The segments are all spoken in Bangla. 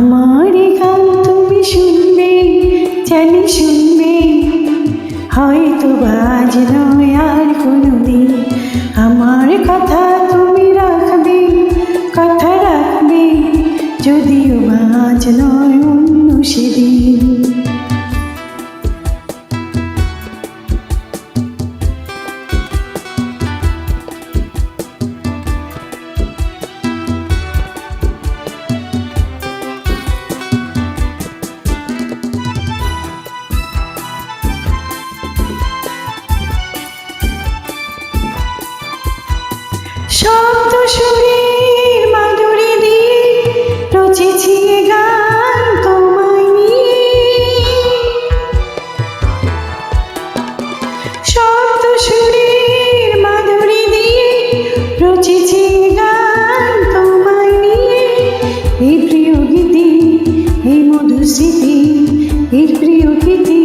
আমার গান তুমি শুনবে, জানি শুনবে, হয়তো আজ নয় আর কোনোদিন। আমার কথা তুমি রাখবে, কথা রাখবে, যদিও আজ নয় অন্য সেদিন। শব্দ সুরের মাধুরী দিয়ে রচেছি এ গান তোমায় নিয়ে। শব্দ সুরের মাধুরী দিয়ে রচেছি এ গান তোমায় নিয়ে। এই প্রিয় গীতি, এই মধুর স্মৃতি, এই প্রিয় গীতি,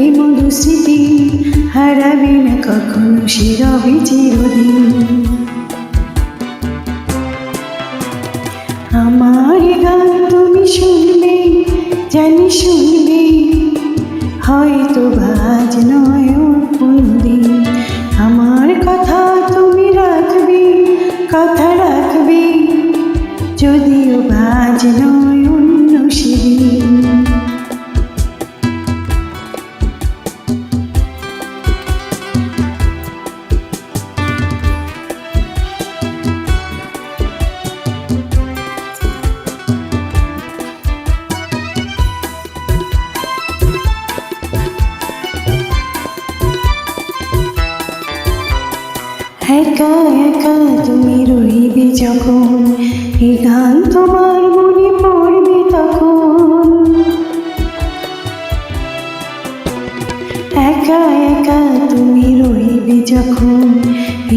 এই মধুর স্মৃতি হারাবে না কখনো, সে রবে চিরদিন। আমার গান তুমি শুনবে, জানি শুনবে, হয়তো আজ নয় কোনোদিন। আমার কথা তুমি রাখবে, কথা রাখবে, যদিও আজ নয় অন্য সেদিন। একা একা তুমি রইবে যখন, এই গান তোমার মনে পড়বে তখন। একা একা তুমি রইবে যখন,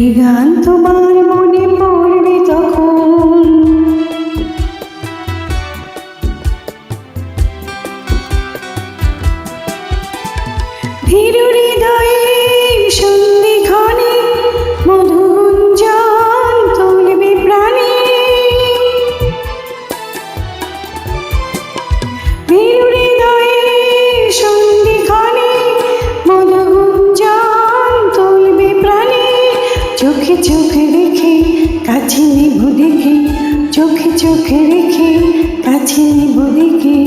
এই গান তোমার মনে পড়বে তখন। ধীর হৃদয়ে সন্ধিক্ষণে মধুগুঞ্জন তুলবে প্রাণে। ধীর হৃদয়ে সন্ধিক্ষণে মধুগুঞ্জন তুলবে প্রাণে। চোখে চোখে রেখে কাছে নেব দেখে, চোখে চোখে রেখে কাছে নেব দেখে,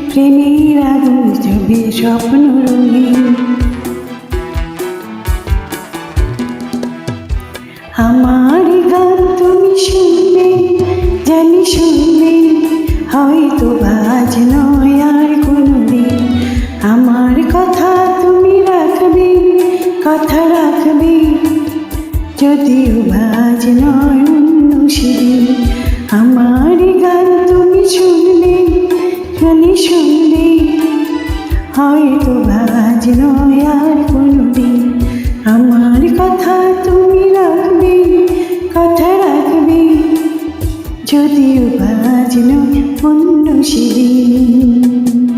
প্রেমের আগুন জবে স্বপ্ন রঙিন। আমার গান তুমি শুনবে, জানি শুনবে, হয়তো আজ নয় আর কোনোদিন। আমার কথা তুমি রাখবে, কথা রাখবে, যদিও আজ নয় অন্য সেদিন। আমার গান তুমি শুনবে, জানি শুনবে, হয়তো আজ নয় আর কোনোদিন। আমার কথা তুমি রাখবে, কথা রাখবে, যদিও আজ নয় অন্য সেদিন।